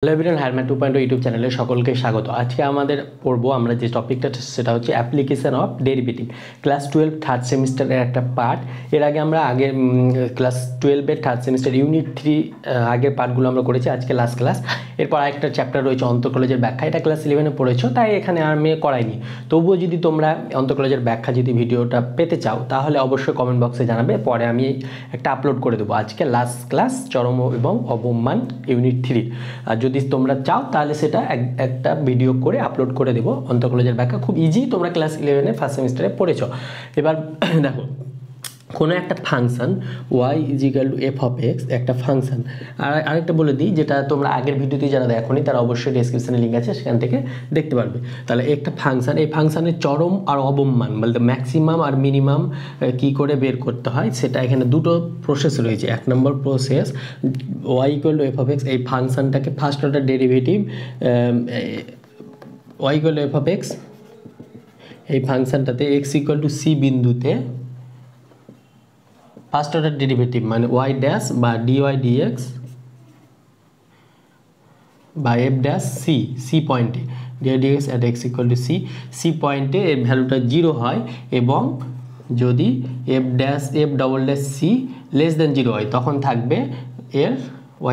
Hello everyone, Harman 2.0 YouTube চ্যানেলে সকলকে স্বাগত। আজকে আমাদের পড়বো আমরা যে টপিকটা, সেটা হচ্ছে application of derivative, class 12 third সেমিস্টারের একটা পার্ট। এর আগে আমরা ক্লাস 12-এর থার্ড সেমিস্টার ইউনিট 3 আগের পার্টগুলো আমরা করেছি। আজকে লাস্ট ক্লাস। এরপর আরেকটা চ্যাপ্টার রয়েছে অন্তঃকলজের ব্যাখ্যা, এটা ক্লাস 11-এ পড়েছো, তাই এখানে আমি করাইনি। তবুও যদি তোমরা অন্তঃকলজের ব্যাখ্যা যদি ভিডিওটা পেতে চাও তাহলে অবশ্যই কমেন্ট বক্সে জানাবে, পরে আমি একটা আপলোড করে দেবো। আজকে লাস্ট ক্লাস চরম এবং অবমান ইউনিট 3। আর যদি তোমরা চাও তাহলে সেটা একটা ভিডিও করে আপলোড করে দেবো। অন্তঃকলজের ব্যাখ্যা খুব ইজি, তোমরা ক্লাস 11-এ ফার্স্ট সেমিস্টারে পড়েছো। এবার দেখো, কোনো একটা function y = f of x একটা ফাংশান। আর আরেকটা বলে দিই, যেটা তোমরা আগের ভিডিওতে যারা দেখোনি তারা অবশ্যই ডেসক্রিপশনে লিঙ্ক আছে, সেখান থেকে দেখতে পারবে। তাহলে একটা ফাংশান, এই ফাংশানের চরম আর অবম মান বলতে ম্যাক্সিমাম আর মিনিমাম কি করে বের করতে হয়, সেটা এখানে দুটো প্রসেস রয়েছে। এক নম্বর process, y = f of x, এই ফাংশানটাকে first order derivative y = f of x, এই ফাংশানটাতে x = c বিন্দুতে ফার্স্ট অর্ডার ডেরিভেটিভ মানে y ড্যাশ বা dy dx বা f ড্যাশ c পয়েন্টে, dy dx at x = c পয়েন্টে এর ভ্যালুটা 0 হয়, এবং যদি f double dash c less than 0 হয় তখন থাকবে এর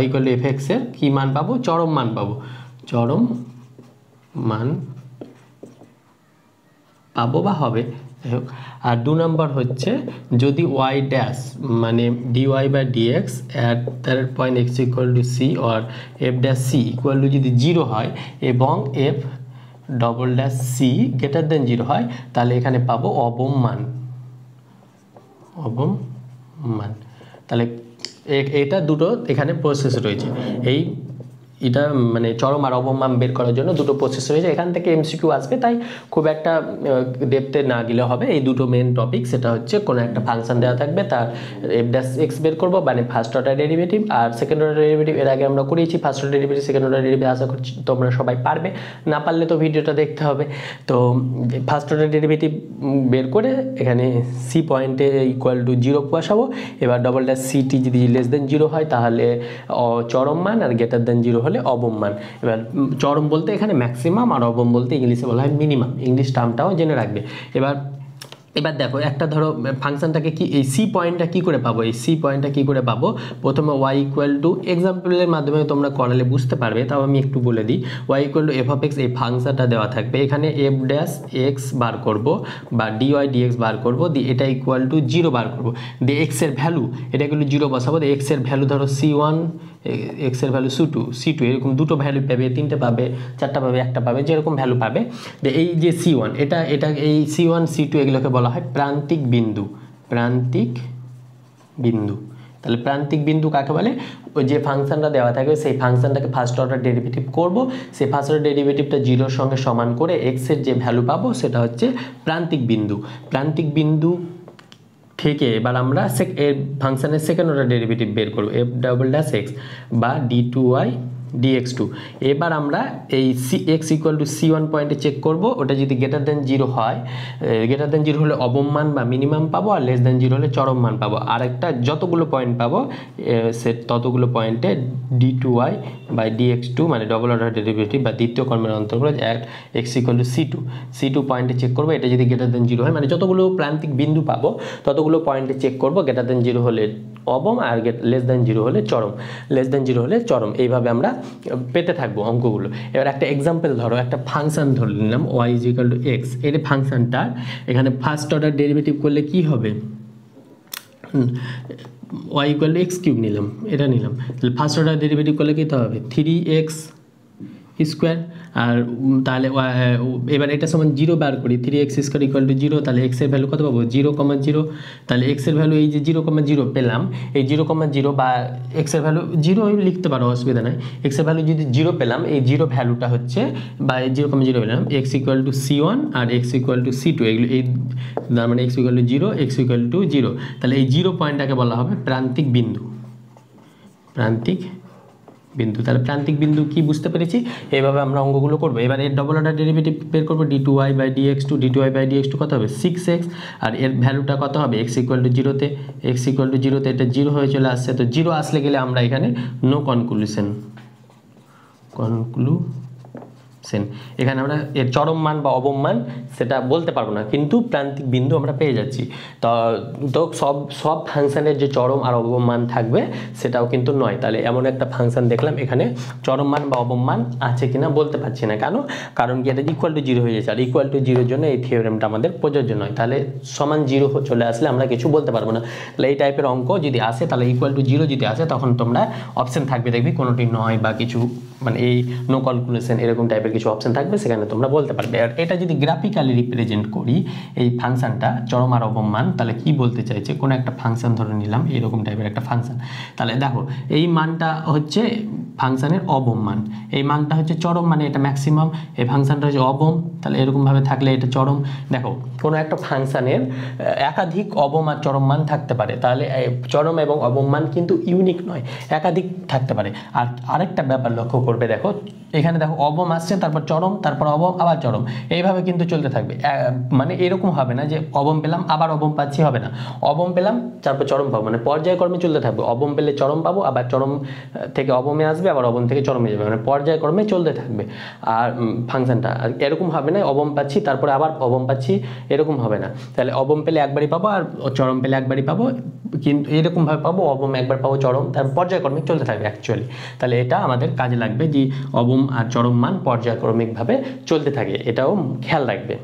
y = f(x) এর কী মান পাবো? চরম মান পাবো, চরম মান পাবো বা হবে। আর 2 নম্বর হচ্ছে, যদি y ড্যাশ মানে dy বা dx at that point x = c or f dash c = যদি 0 হয় এবং f double dash c greater than 0 হয়, তাহলে এখানে পাবো অবম মান। তাহলে এটা দুটো এখানে প্রসেস রয়েছে। এটা মানে চরম আর অবম মান বের করার জন্য দুটো প্রসেস রয়েছে। এখান থেকে এমসিকিউ আসবে, তাই খুব একটা ডেপথে না গেলে হবে। এই দুটো মেন টপিক, সেটা হচ্ছে কোনো একটা ফাংশন দেওয়া থাকবে, তার f ড্যাশ x বের করবো মানে ফার্স্ট অর্ডার ডেরিভেটিভ, আর সেকেন্ড অর্ডার ডেরিভেটিভ এর আগে আমরা করিয়েছি। First order derivative, second order derivative আশা করছি তোমরা সবাই পারবে, না পারলে তো ভিডিওটা দেখতে হবে। তো ফার্স্ট অর্ডার ডেরিভেটিভ বের করে এখানে c পয়েন্টে = 0 বসাবো। এবার ডবল ড্যাশ সিটি যদি লেস দেন 0 হয় তাহলে চরম মান, আর গ্রেটার দেন 0 হলে অবম মান। এবার চরম বলতে এখানে ম্যাক্সিমাম, আর অবম বলতে ইংলিশে বলা হয় মিনিমাম। ইংলিশ টার্মটাও জেনে রাখবে। এবার দেখো, একটা ধরো ফাংশনটাকে কি, এই সি পয়েন্টটা কী করে পাবো? এই সি পয়েন্টটা কী করে পাবো? প্রথমে y = এক্সাম্পলের মাধ্যমে তোমরা করালে বুঝতে পারবে, তাও আমি একটু বলে দিই। y = f of x, এই ফাংশনটা দেওয়া থাকবে, এখানে f ড্যাশ x বার করব বা dy dx বার করব, দিয়ে এটা = 0 বার করব, দিয়ে x এর ভ্যালু এটা 0 বসাবো, দিয়ে x এর ভ্যালু ধরো c1, x এর ভ্যালু c2 এরকম দুটো ভ্যালু পাবে, 3টে পাবে, 4টা পাবে, 1টা পাবে, যেরকম ভ্যালু পাবে। এই যে c1, এটা এই c1 c2 এগুলোকে বলা হয় প্রান্তিক বিন্দু। তাহলে প্রান্তিক বিন্দু কাকে বলে? ওই যে ফাংশনটা দেওয়া থাকে সেই ফাংশনটাকে ফার্স্ট অর্ডার ডেরিভেটিভ করব, সেই ফার্স্ট অর্ডার ডেরিভেটিভটা 0-এর সঙ্গে সমান করে x এর যে ভ্যালু পাবো সেটা হচ্ছে প্রান্তিক বিন্দু থেকে এবার আমরা ফাংশনের সেকেন্ড অর্ডার ডেরিভেটিভ বের করব, f ডবল ড্যাশ x বা d2y dx2। এবার আমরা এই x = c1 পয়েন্টে চেক করব, ওটা যদি গ্রেটার দেন 0 হয়, গ্রেটার দেন 0 হলে অবম মান বা মিনিমাম পাবো, আর লেস দেন 0 হলে চরম মান পাবো। আর একটা যতগুলো পয়েন্ট পাবো ততগুলো পয়েন্টে d2y বাই dx2 মানে ডবল অর্ডার ডেরিভেটিভ বা দ্বিতীয় কর্মের অন্তর্গত x = c2 পয়েন্টে চেক করবো, এটা যদি গ্রেটার দেন 0 হয়, মানে যতগুলো প্রান্তিক বিন্দু পাবো ততগুলো পয়েন্টে চেক করবো, গ্রেটার দেন 0 হলে অবম, আর লেস দেন 0 হলে চরম। এইভাবে আমরা পেতে থাকবো অঙ্কগুলো। এবার একটা এক্সাম্পল ধরো, একটা ফাংশন ধরে নিলাম y = x, এর ফাংশনটার এখানে ফার্স্ট অর্ডার ডেরিভেটিভ করলে কি হবে? y = x³ নিলাম, এটা নিলাম, তাহলে ফার্স্ট অর্ডার ডেরিভেটিভ করলে কী হবে? 3x²। আর তাহলে এবার এটা সমান 0 বার করি, 3x² = 0, তাহলে x এর ভ্যালু কত পাবো? 0,0। তাহলে x এর ভ্যালু এই যে 0,0 পেলাম, এই 0,0 বা x এর ভ্যালু 0 লিখতে পারো, অসুবিধা নাই। x এর ভ্যালু যদি 0 পেলাম, এই 0 ভ্যালুটা হচ্ছে বা 0,0 পেলাম, x = c1 আর x = c2, এগুলো এই মানে x = 0, x = 0, তাহলে এই 0 পয়েন্টটাকে বলা হবে প্রান্তিক বিন্দু। তাহলে প্রান্তিক বিন্দু কি বুঝতে পেরেছি? এইভাবে আমরা অঙ্কগুলো করবো। এবার এর ডবল অর্ডার ডেরিভেটিভ বের করবো, d2y বাই dx2 কত হবে? 6x, আর এর ভ্যালুটা কত হবে? x = 0-তে, এটা 0 হয়ে চলে আসছে, তো 0 আসলে গেলে আমরা এখানে নো কনক্লুশন কনক্লুশন। এখানে আমরা এর চরম মান বা অবম মান সেটা বলতে পারবো না, কিন্তু প্রান্তিক বিন্দু আমরা পেয়ে যাচ্ছি। তো সব ফাংশানের যে চরম আর অবম মান থাকবে সেটাও কিন্তু নয়। তাহলে এমন একটা ফাংশন দেখলাম এখানে চরম মান বা অবম মান আছে কিনা বলতে পারছি না, কারণ কি এটা ইকুয়াল টু 0 হয়ে যাচ্ছে, আর ইকুয়াল টু 0-এর জন্য এই থিওরেমটা আমাদের প্রযোজ্য নয়। তাহলে সমান 0 চলে আসলে আমরা কিছু বলতে পারবো না। তাহলে এই টাইপের অঙ্ক যদি আসে, তাহলে ইকুয়াল টু 0 যদি আসে, তখন তোমরা অপশন থাকবে দেখবি কোনোটি নয় বা কিছু মানে এই নো ক্যালকুলেশন এরকম টাইপের কিছু অপশন থাকবে, সেখানে তোমরা বলতে পারবে। আর এটা যদি গ্রাফিক্যালি রিপ্রেজেন্ট করি এই ফাংশনটা চরম আর অবম মান, তাহলে কি বলতে চাইছে, কোনো একটা ফাংশন ধরে নিলাম এরকম টাইপের একটা ফাংশন। তাহলে দেখো এই মানটা হচ্ছে ফাংশনের অবম মান, এই মানটা হচ্ছে চরম, মানে এটা ম্যাক্সিমাম, এই ফাংশনটা হচ্ছে অবম। তাহলে এরকমভাবে থাকলে এটা চরম। দেখো কোনো একটা ফাংশনের একাধিক অবম আর চরম মান থাকতে পারে, তাহলে চরম এবং অবম মান কিন্তু ইউনিক নয়, একাধিক থাকতে পারে। আর আরেকটা ব্যাপার লক্ষ্য করবে, দেখো এখানে দেখো অবম আসছে, তারপর চরম, তারপর অবম, আবার চরম, এইভাবে কিন্তু চলতে থাকবে। মানে এরকম হবে না যে অবম পেলাম আবার অবম পাচ্ছি, হবে না। অবম পেলাম তারপর চরম পাবো, মানে পর্যায়ক্রমে চলতে থাকবে। অবম পেলে চরম পাবো, আবার চরম থেকে অবমে আসবে, আবার অবম থেকে চরমে যাবে, মানে পর্যায়ক্রমে চলতে থাকবে। আর ফাংশনটা আর এরকম হবে না অবম পাচ্ছি তারপরে আবার অবম পাচ্ছি, এরকম হবে না। তাহলে অবম পেলে একবারই পাবো আর চরম পেলে একবারই পাবো, কিন্তু এরকমভাবে পাবো অবম একবার পাবো, চরম, তার পর্যায়ক্রমিক চলতে থাকবে অ্যাকচুয়ালি। তাহলে এটা আমাদের কাজে লাগবে যে অবম আর চরম মান পর্যায়ক্রমিকভাবে চলতে থাকে, এটাও খেয়াল রাখবে।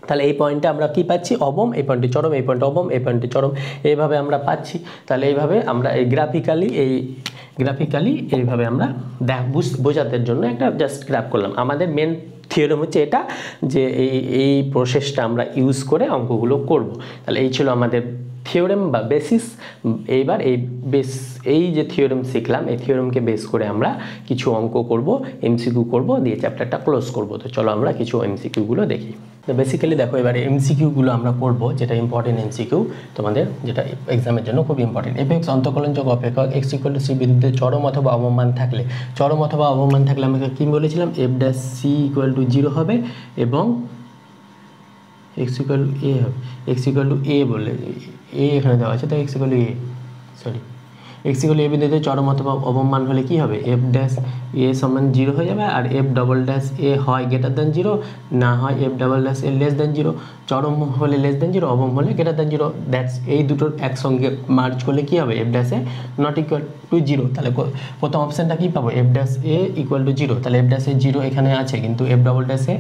তাহলে এই পয়েন্টে আমরা কি পাচ্ছি, অবম, এই পয়েন্টে চরম, এই পয়েন্টে অবম, এই পয়েন্টে চরম, এইভাবে আমরা পাচ্ছি। তাহলে এইভাবে আমরা এই গ্রাফিক্যালি এইভাবে আমরা বোঝাতে জন্য একটা জাস্ট গ্রাফ করলাম। আমাদের মেন থিওরেম হচ্ছে এটা, যে এই প্রসেসটা আমরা ইউজ করে অঙ্কগুলো করব। তাহলে এই ছিল আমাদের থিওরেম বা বেসিস। এইবার এই যে থিওরেম শিখলাম, এই থিওরেমকে বেস করে আমরা কিছু অঙ্ক করব, এমসিকিউ করব, দিয়ে চ্যাপ্টারটা ক্লোজ করব। তো চলো আমরা কিছু এমসিকিউগুলো দেখি। তো বেসিক্যালি দেখো এবারে এমসিকিউগুলো আমরা করব, যেটা ইম্পর্টেন্ট এমসিকিউ তোমাদের, যেটা এক্সামের জন্য খুব ইম্পর্টেন্ট। এফএক্স অন্তঃকলনযোগ্য অপেক্ষক এক্স ইকুয়াল টু সি বিরুদ্ধে চরম অথবা অবমান থাকলে, আমরা কি বলেছিলাম, F dash C equal to 0 হবে এবং এক্স ইকুয়াল টু এ হবে। এক্স ইকুয়াল টু এ বলে এ এখানে দেওয়া আছে, তো x equal to a, x equal a বিন্দুতে চরম অথবা অবম মান হলে কি হবে, এফ ড্যাশ এ সমান 0 হয়ে যাবে, আর এফ ডবল ড্যাশ এ হয় গ্রেটার দ্যান 0, না হয় F double dash a less than 0। চরম হলে লেস দ্যান 0, অবম হলে গ্রেটার দ্যান 0। দ্যাটস এই দুটোর একসঙ্গে মার্জ করলে কি হবে, F dash a not equal to 0। তাহলে প্রথম অপশানটা কি পাবো, F dash a equal to 0। তাহলে এফ ড্যাশ এ 0 এখানে আছে, কিন্তু F double dash a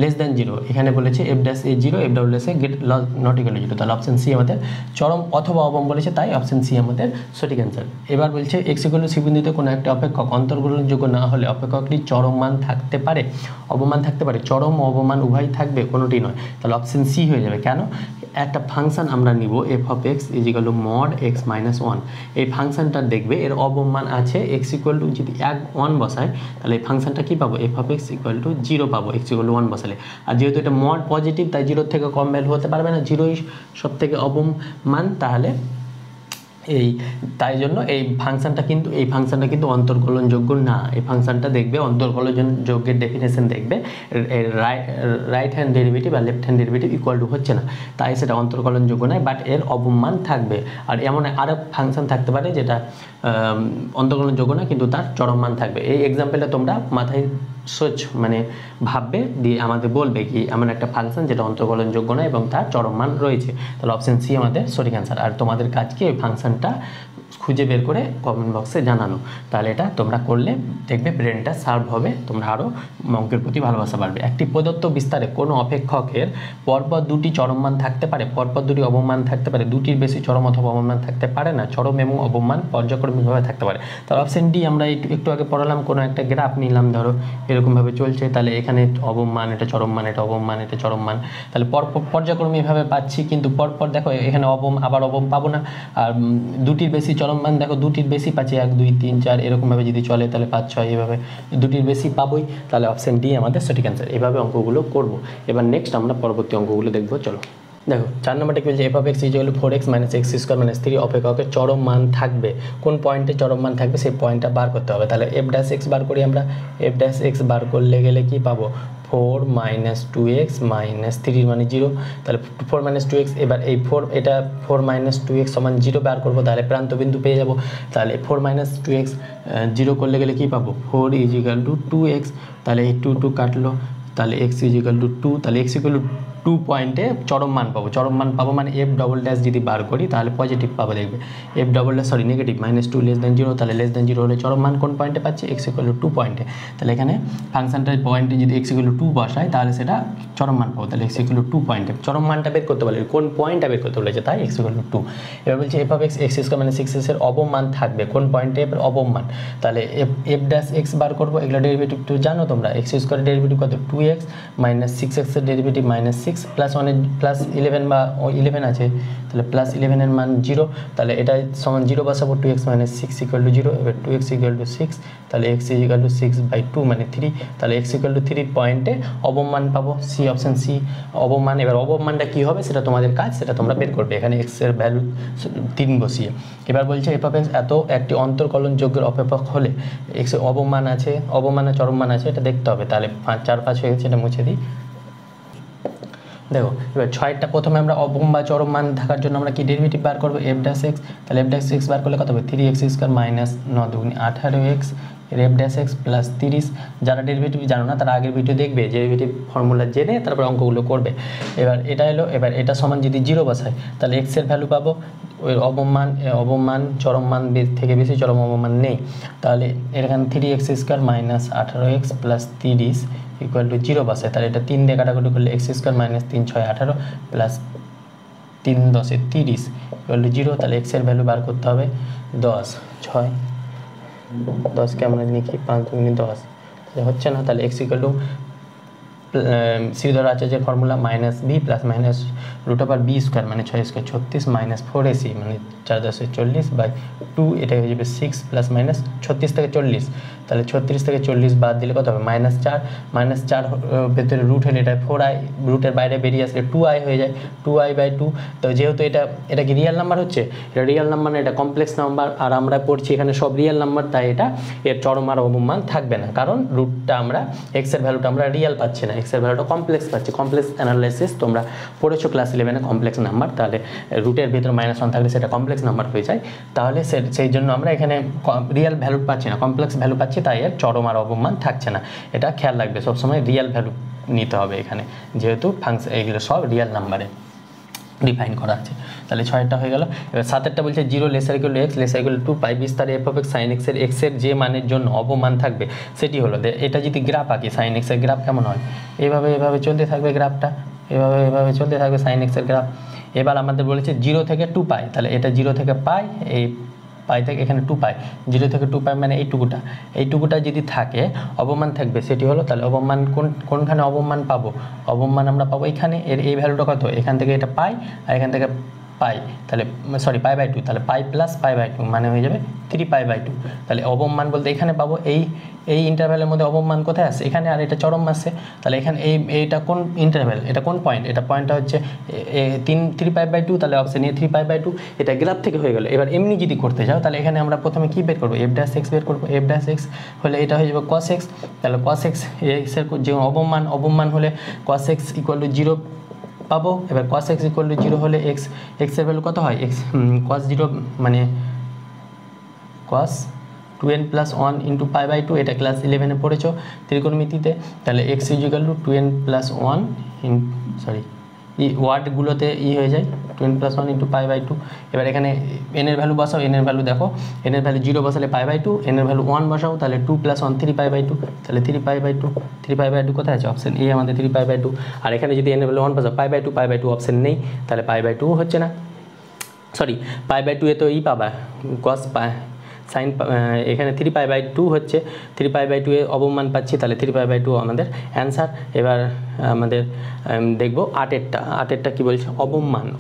less than 0 এখানে বলেছে, F dash a 0, F double dash a not equal to 0। তাহলে অপশান সি আমাদের চরম অথবা অবম বলেছে, তাই অপশান সি আমাদের সঠিক অ্যান্সার। এবার বলছে এক্স ইকুয়াল টু সি বিন্দুতে কোনো একটা অপেক্ষক অন্তর্গ্রহণযোগ্য না হলে অপেক্ষকটি চরম মান থাকতে পারে, অবমান থাকতে পারে, চরম ও অবমান উভয় থাকবে, কোনোটি নয়। তাহলে অপশান সি হয়ে যাবে। কেন, একটা ফাংশন আমরা নিব F of x is equal to mod x minus 1। এই ফাংশনটা দেখবে এর অবমান আছে, এক্স ইকুয়াল টু যদি 1 বসায়, তাহলে এই ফাংশনটা কী পাবো, F of x equal to 0 পাবো, এক্স ইকুয়াল টু 1 বসালে। আর যেহেতু এটা মড পজিটিভ, তাই 0 থেকে কম ভ্যালু হতে পারবে না, 0ই সব থেকে অবম মান। তাহলে তাই জন্য এই ফাংশনটা কিন্তু অন্তর্কলনযোগ্য না। এই ফাংশনটা দেখবে অন্তর্কলনযোগ্যের ডেফিনেশন দেখবে রাইট হ্যান্ড ডেরিভেটিভ আর left hand derivative equal to হচ্ছে না, তাই সেটা অন্তর্কলনযোগ্য নয়, বাট এর অবমান থাকবে। আর এমন আরও ফাংশন থাকতে পারে যেটা অন্তর্কলনযোগ্য না কিন্তু তার চরম মান থাকবে। এই এক্সাম্পলটা তোমরা মাথায় মানে ভাববে, দিয়ে আমাদের বলবে কি এমন একটা ফাংশন যেটা অন্তর্কলনযোগ্য না এবং তার চরম মান রয়েছে। তাহলে অপশান সি আমাদের সঠিক অ্যান্সার। আর তোমাদের কাজকে ওই ফাংশনটা খুঁজে বের করে কমেন্ট বক্সে জানানো। তাহলে এটা তোমরা করলে দেখবে ব্রেনটা শার্প হবে, তোমরা আরও অঙ্কের প্রতি ভালোবাসা বাড়বে। একটি প্রদত্ত বিস্তারে কোনো অপেক্ষকের পরপর দুটি চরম মান থাকতে পারে, পরপর দুটি অবমান থাকতে পারে, দুটির বেশি চরম অথবা অবমান থাকতে পারে না, চরম এবং অবমান পর্যায়ক্রমিকভাবে থাকতে পারে। তাহলে অপশান ডি আমরা একটু আগে পড়ালাম, কোনো একটা গ্রাফ নিলাম, ধরো এরকমভাবে চলছে, তাহলে এখানে অবমান, এটা চরম মান, এটা অবমান, এটা চরম মান, তাহলে পর্যায়ক্রমিকভাবে পাচ্ছি, কিন্তু পরপর দেখো এখানে অবম আবার অবম পাবো না। আর দুটির বেশি চরম মান দেখো দুটির বেশি পাচ্ছি, 1 2 3 4 এরকমভাবে যদি চলে তাহলে 5 6 এভাবে দুটির বেশি পাবোই। তাহলে অপশান ডি আমাদের সঠিক অ্যান্সার। এভাবে অঙ্কগুলো করব। এবার নেক্সট আমরা পরবর্তী অঙ্কগুলো দেখবো। চলো দেখো 4 নম্বরটা কি বলছে, F of x is equal to 4x minus x square minus 3 অপেক্ষকের চরম মান থাকবে, কোন পয়েন্টে চরম মান থাকবে সেই পয়েন্টটা বার করতে হবে। তাহলে এফ ড্যাশ এক্স বার করি আমরা, এফ ড্যাশ এক্স বার করলে গেলে কি পাবো, 4 মাইনাস 2x মাইনাস 3 মানে 0, তাহলে 4 মাইনাস 2x, এবার এই 4 এটা 4 মাইনাস 2x সমান 0 বার করবো, তাহলে প্রান্ত বিন্দু পেয়ে যাব। তাহলে 4 মাইনাস 2x 0 করলে গেলে কী পাবো, 4 ইজ ইকাল টু 2x, তাহলে এই 2 কাটলো, তাহলে x ইজ ইকাল টু 2, তাহলে x ইকাল টু 2 পয়েন্টে চরম মান পাবো। চরম মান পাবো মানে এফ ডবল ড্যাশ যদি বার করি তাহলে পজিটিভ পাবো, দেখবে F double dash sorry negative, -2 less than 0, তাহলে লেস দেন 0 হলে চরম মান কোন পয়েন্টে পাচ্ছি, x ইকুয়াল টু 2 পয়েন্টে। তাহলে এখানে ফাংশনটার পয়েন্টে যদি x ইকুয়াল টু 2 বসাই তাহলে সেটা চরম মান পাবো, তাহলে x ইকুয়াল টু 2 পয়েন্টে চরম মানটা বের করতে পারলে কোন পয়েন্টটা বের করতে বলেছে, তাই x ইকুয়াল টু 2। এবার বলছে এফ অফ x স্কোয়ার মানে 6x এর অবমান থাকবে কোন পয়েন্টে, অবমান, তাহলে এফ ড্যাশ এক্স বার করবো, এগুলো ডেরিভেটিভ তো জানো তোমরা, x স্কোয়ারের ডেরিভেটিভ কত 2x মাইনাস 6x এর ডেরিভেটিভ -6 প্লাস 1 প্লাস 11 বা 11 আছে, তাহলে প্লাস 11 এর মান 0, তাহলে এটা সমান 0 বসাবো, 2x মাইনাস 6 ইকুয়াল টু 0, এবার 2x ইকুয়াল টু 6, তাহলে x ইকুয়াল টু 6/2 মানে 3, তাহলে x ইকুয়াল টু 3 পয়েন্টে অবমান পাবো, সি অপশান সি অবমান। এবার অবমানটা কী হবে সেটা তোমাদের কাজ, সেটা তোমরা বের করবে, এখানে x এর ভ্যালু 3 বসিয়ে। এবার বলছে এফ অফ এক্স এত একটি অন্তর্কলনযোগ্যের অপেক্ষক হলে x এর অবমান আছে, অবমানে চরম মান আছে, এটা দেখতে হবে। তাহলে 4 5 হয়ে গেছে, এটা মুছে দিই। দেখো এবার 6টা প্রথমে আমরা অবম বা চরম মান থাকার জন্য আমরা কি ডেরিভেটিভ বার করবো, এফ ড্যাশ এক্স, তাহলে এফ ড্যাশ এক্স বার করলে কত হবে, 3x স্কোয়ার মাইনাস 9 দুগুণে 18x F dash x plus 30। যারা ডেরিভেটিভ জানো না তারা আগের ভিডিও দেখবে, ডেরিভেটিভ ফর্মুলা জেনে তারপর অঙ্কগুলো করবে। এবার এটা এলো, এবার এটা সমান যদি 0 বসায় তাহলে x এর ভ্যালু পাবো, ওই অবমান চরম মান থেকে বেশি চরম অবমান নেই, তাহলে এখানে 3x square minus 18x plus 30 equal to 0 বসায়, তাহলে এটা 3 দিয়ে কাটাকুটি করলে x square minus 3 6 18 plus 3 10 30 equal to 0, তাহলে x এর ভ্যালু বার করতে হবে 10, 6 10কে আমরা লিখি 5 দুগুণে 10, হচ্ছে না, তাহলে x ইকুয়াল টু শ্রীধর আচার্যের formula minus b plus minus root over b square মানে 6 স্কোয়ার 36 মাইনাস 4ac মানে 4 10 40/2, এটা হয়ে যাবে 6 প্লাস মাইনাস 36 থেকে 40, তাহলে 36 থেকে 40 বাদ দিলে কত হবে, -4 ভেতরে রুট হলে এটা 4i, রুটের বাইরে বেরিয়ে আসলে 2i হয়ে যায়, 2i/2। তো যেহেতু এটা কি রিয়েল নাম্বার হচ্ছে, এটা রিয়েল নাম্বার না, এটা কমপ্লেক্স নাম্বার, আর আমরা পড়ছি এখানে সব রিয়েল নাম্বার, তাই এটা এর চরম আর অবমান থাকবে না, কারণ রুটটা আমরা এক্স এর ভ্যালুটা আমরা রিয়েল পাচ্ছি না, এক্স এর ভ্যালুটা কমপ্লেক্স পাচ্ছি। কমপ্লেক্স অ্যানালাইসিস তোমরা পড়েছো ক্লাস 11-এ, কমপ্লেক্স নাম্বার, তাহলে রুটের ভিতরে -1 থাকলে সেটা কমপ্লেক্স নাম্বার হয়ে যায়, তাহলে সেই জন্য আমরা এখানে রিয়েল ভ্যালু পাচ্ছি না, কমপ্লেক্স ভ্যালু পাচ্ছি, তাই এর চরম আর অবমান থাকছে না। এটা খেয়াল রাখবে, সবসময় রিয়েল ভ্যালু নিতে হবে এখানে, যেহেতু ফাংশন এগুলো সব রিয়েল নাম্বারে ডিফাইন করা আছে। তাহলে 6টা হয়ে গেল। এবার 7টা বলছে 0 lesser equal to x lesser equal to pi বিস্তার f of x sine x এর যে মানের জন্য অবমান থাকবে সেটি হলো, এটা যদি গ্রাফ আঁকি সাইন এক্স এর গ্রাফ কেমন হয়, এভাবে চলতে থাকবে গ্রাফটা, এভাবে চলতে থাকবে সাইন এক্স এর গ্রাফ। এবার আমাদের বলেছে 0 থেকে 2π, তাহলে এটা 0 থেকে পাই, এই পাই থেকে এখানে 2π, 0 থেকে 2π মানে এইটুকুটা যদি থাকে অবমান থাকবে, সেটি হলো, তাহলে অবমান কোনখানে অবমান পাবো, অবমান আমরা পাবো এখানে, এর এই ভ্যালুটা কত, এখান থেকে এটা পাই আর এখান থেকে পাই, তাহলে সরি π/2, তাহলে পাই প্লাস π/2 মানে হয়ে যাবে 3π/2, তাহলে অবমান বলতে এখানে পাবো, এই ইন্টারভ্যালের মধ্যে অবমান কোথায় আসছে, এখানে, আর এটা চরম আসছে, তাহলে এখানে এইটা কোন ইন্টারভ্যাল, এটা কোন পয়েন্ট, এটা পয়েন্টটা হচ্ছে 3π/2, তাহলে অপশন এ 3π/2, এটা গ্রাফ থেকে হয়ে গেল। এবার এমনি যদি করতে যাও তাহলে এখানে আমরা প্রথমে কি বের করবো, এফ ড্যাশ এক্স বের করবো, এফ ড্যাশ এক্স হলে এটা হয়ে যাবে cos x, তাহলে cos x এক্সের যে অবমান হলে cos x ইকুয়াল টু 0 পাবো। এবার cos x ইকুয়াল টু 0 হলে x এর ভ্যালু কত হয়, cos 0 মানে cos 2n + 1 × π/2, এটা ক্লাস 11-এ পড়েছো ত্রিকোণমিতিতে, তাহলে x ইকুয়াল টু 2n + 1 এই ওয়ার্ডগুলোতে হয়ে যায় 2n + 1 × π/2। এবার এখানে n এর ভ্যালু বসাও, n এর ভ্যালু দেখো, n এর ভ্যালু 0 বসালে π/2, n এর ভ্যালু 1 বসাও, তাহলে 2 + 1 3π/2, তাহলে 3π/2 কোথায় আছে, অপশন এ আমাদের 3π/2, আর এখানে যদি n এর ভ্যালু 1 বসাও π/2 অপশন নেই, তাহলে π/2 হচ্ছে না, সরি π/2 এ তো পাবা cos সাইন, এখানে 3π/2 হচ্ছে, 3π/2 এ অবমান পাচ্ছি, তাহলে 3π/2 আমাদের অ্যান্সার। এবার আমাদের দেখবো 8এরটা কি বলছে,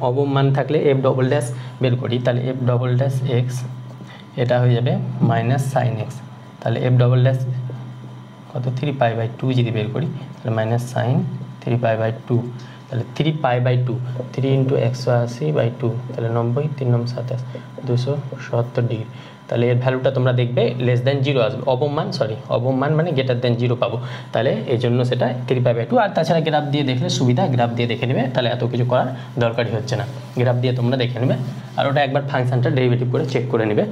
অবমান থাকলে এফ ডবল ড্যাশ বের করি, তাহলে এফ ডবল ড্যাশ এক্স এটা হয়ে যাবে মাইনাস সাইন এক্স, তাহলে এফ ডবল ড্যাশ কত 3π/2 যদি বের করি তাহলে মাইনাস সাইন 3π/2, তাহলে 3π/2 3 × 180/2, তাহলে 90 3 × 9 27 270 ডিগ্রি, তাহলে এর ভ্যালুটা তোমরা দেখবে লেস দ্যান 0 আসবে, অবমান মানে গ্রেটার দ্যান 0 পাবো, তাহলে এই জন্য সেটা 3/2। আর তাছাড়া গ্রাফ দিয়ে দেখলে সুবিধা, গ্রাফ দিয়ে দেখে নেবে, তাহলে এত কিছু করার দরকারই হচ্ছে না, গ্রাফ দিয়ে তোমরা দেখে নেবে আর ওটা একবার ফাংশনটা ডেরিভেটিভ করে চেক করে নেবে।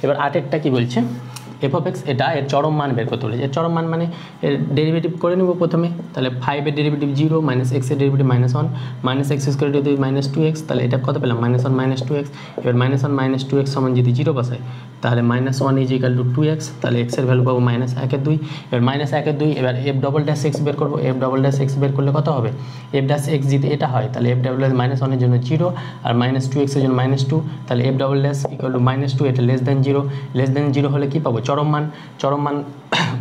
এবার 8এরটা কি বলছে, এফ অফ এক্স, এটা এর চরম মান বের করতে বলেছে। এর চরম মান মানে এর ডেরিভেটিভ করে নেব প্রথমে, তাহলে 5 এর ডেরিভেটিভ 0, মাইনাস এক্স এর derivative -1, minus x square derivative -2x, তাহলে এটা কত পেলাম -1 2x। এবার -1 2x সমান যদি 0 বসাই তাহলে -1 = 2x, তাহলে x এর ভ্যালু পাবো -1/2। এবার -1/2, এবার f ডবল ড্যাশ x বের করবো, f ডবল ড্যাশ x বের করলে কত হবে, f ড্যাশ x যদি এটা হয় তাহলে f ডবল ড্যাশ -1 এর জন্য 0 আর -2x এর জন্য -2, তাহলে f ডবল ড্যাশ = -2, এটা লেস দ্যান 0, লেস দ্যান 0 হলে কি পাবো, চরম মান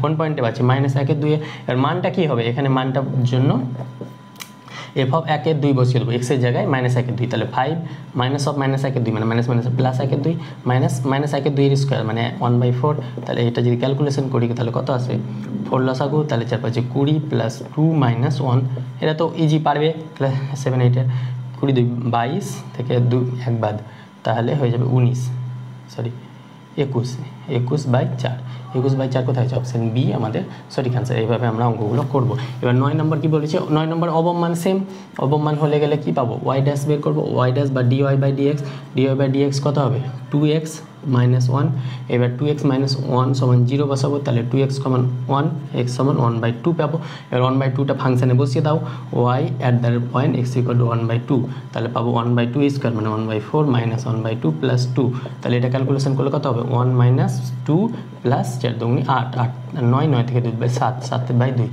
কোন পয়েন্টে পাচ্ছি -1/2। এর মানটা কি হবে, এখানে মানটার জন্য f অফ 1/2 বসিয়ে দেবো, x এর জায়গায় -1/2, তাহলে 5 মাইনাস অফ -1/2 মানে মাইনাস প্লাস 1/2 মাইনাস -1/2 এর স্কোয়ার মানে 1/4, তাহলে এটা যদি ক্যালকুলেশন করি তাহলে কত আসবে, 4 লসাগু, তাহলে 4 5 20 প্লাস 2 মাইনাস 1, এটা তো ইজি পারবে, 7 8 এর 20 2 22 থেকে 2 1 বাদ, তাহলে হয়ে যাবে 21/4। 21/4 কোথায় আছে, অপশান বি আমাদের সঠিক অ্যান্সার। এইভাবে আমরা অঙ্কগুলো করব। এবার 9 নম্বর কি বলেছে, 9 নম্বর অবমান সেম, অবমান হলে গেলে কি পাবো, ওয়াই ড্যাশ বের করবো, ওয়াই ড্যাশ বা dy/dx কত হবে 2x - 1। এবার 2x - 1 সমান 0 বসাবো, তাহলে 2x সমান 1, x সমান 1/2 পাবো। এবার 1/2টা ফাংশানে বসিয়ে দাও, y at the point x = 1/2, তাহলে পাবো 1/2 স্কোয়ার মানে 1/4 মাইনাস 1/2 প্লাস 2, তাহলে এটা ক্যালকুলেশন করলে কত হবে 1 - 2 প্লাস 4 2 8 8 9 9 থেকে 2/7 7/2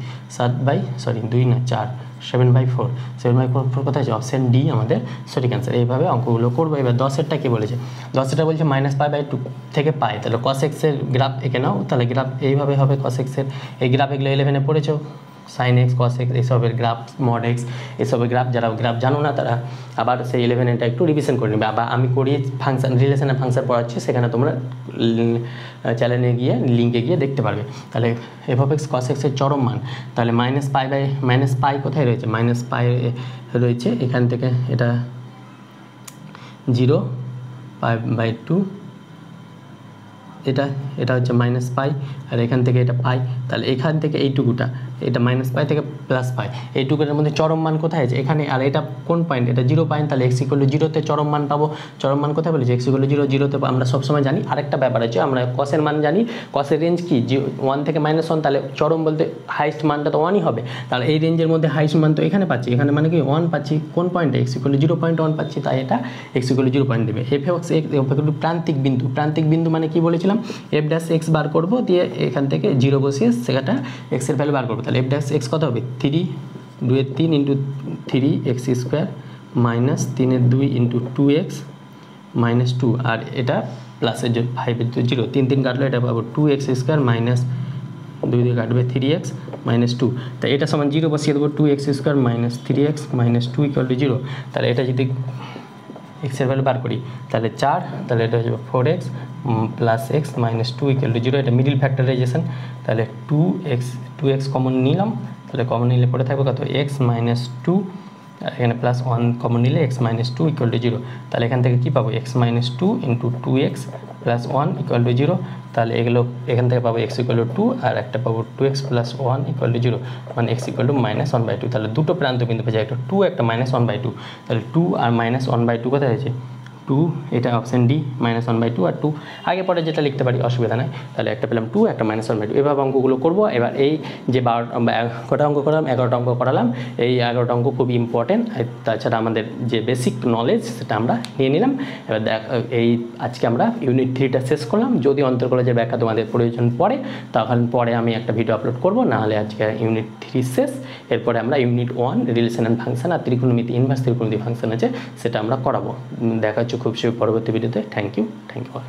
2 না 4 7/4 7/4 কোথায় আছে, অপশান ডি আমাদের সঠিক অ্যান্সার। এইভাবে অঙ্কগুলো করবো। এবার 10এরটা কি বলেছে, 10এরটা বলছে -π/2 থেকে পাই, তাহলে cos x এর গ্রাফ এঁকে নাও, তাহলে গ্রাফ এইভাবে হবে cos x এর, এই গ্রাফ এগুলো 11-এ পড়েছো, sin x cos x এইসবের গ্রাফ, mod x এইসবের গ্রাফ, যারা গ্রাফ জানো না তারা আবার সেই 11-এটা একটু রিভিশন করে নেবে। আবার আমি করি ফাংশন রিলেশনের ফাংশন পড়াচ্ছি, সেখানে তোমরা চ্যানেলে গিয়ে লিঙ্কে গিয়ে দেখতে পারবে। তাহলে f of x cos x এর চরম মান, তাহলে -π কোথায় রয়েছে, -π রয়েছে এখান থেকে, এটা 0 π/2, এটা হচ্ছে -π, আর এখান থেকে এটা পাই, তাহলে এখান থেকে এইটুকুটা, এটা -π থেকে +π, এইটুকুটার মধ্যে চরম মান কোথায় আছে এখানে, আর এটা কোন পয়েন্ট, এটা 0 পয়েন্ট, তাহলে x = 0-তে চরম মান পাবো। চরম মান কোথায় বলেছে, x = 0-0-তে আমরা সবসময় জানি। আরেকটা ব্যাপার আছে, আমরা কসের মান জানি, কসের রেঞ্জ কি 1 থেকে -1, তাহলে চরম বলতে হাইস্ট মানটা তো 1ই হবে, তাহলে এই রেঞ্জের মধ্যে হাইস্ট মান তো এখানে পাচ্ছি, এখানে মানে কি 1 পাচ্ছি, কোন পয়েন্টে x = 0.1 পাচ্ছি, তাই এটা x = 0 পয়েন্ট দেবে। f of x প্রান্তিক বিন্দু, প্রান্তিক বিন্দু মানে কি বলেছিলাম, f ড্যাশ x বার করবো, দিয়ে এখান থেকে 0 বসিয়ে সেটা x এর ভ্যালু বার করবো, তাহলে f ড্যাশ x কত হবে 3 2 এর 3 × 3x² মাইনাস 3 এর 2 × 2x -2, আর এটা প্লাসের 5 এর 0 3 3 কাটলে এটা পাবো 2x² মাইনাস 2 দিয়ে কাটবে 3x -2, তাই এটা সমান 0 বসিয়ে দেবো, 2x² মাইনাস 3x -2 = 0, তাহলে এটা যদি x এর ভ্যালু বার করি তাহলে 4, তাহলে এটা হচ্ছে 4x প্লাস x -2 = 0, এটা মিডিল ফ্যাক্টরাইজেশন, তাহলে 2x কমন নিলাম, তাহলে কমন নিলে পড়ে থাকবে কত x -2, এখানে প্লাস 1 কমন নিলে x -2 = 0, তাহলে এখান থেকে কী পাবো x -2 × 2x প্লাস 1 = 0, তাহলে এগুলো এখান থেকে পাবো x = 2 আর একটা পাবো 2x প্লাস 1 = 0, মানে x = -1/2, তাহলে দুটো প্রান্ত বিন্দু পেয়ে যায়, একটা 2 একটা -1/2, তাহলে 2 আর -1/2 কোথায় আছে 2, এটা অপশান ডি -1/2 আর 2 আগে পরে যেটা লিখতে পারি অসুবিধা নাই, তাহলে একটা পেলাম 2 একটা -1/2, এভাবে অঙ্কগুলো করবো। এবার এই যে 12টা অঙ্ক করালাম, 11টা অঙ্ক করালাম, এই 11টা অঙ্ক খুব ইম্পর্টেন্ট, তাছাড়া আমাদের যে বেসিক নলেজ সেটা আমরা নিয়ে নিলাম। এবার এই আজকে আমরা ইউনিট 3টা শেষ করলাম, যদি অন্তর্কলেজের ব্যাখ্যা তোমাদের প্রয়োজন পড়ে তখন পরে আমি একটা ভিডিও আপলোড করব, নাহলে আজকে ইউনিট 3 শেষ। এরপরে আমরা ইউনিট 1 রিলেশন অ্যান্ড ফাংশন আর ত্রিকোণমিতি ইনভার্স ত্রিকোণমিতি ফাংশন আছে সেটা আমরা করাবো। দেখা হচ্ছে খুব শীঘ্র পরবর্তী ভিডিওতে। Thank you all.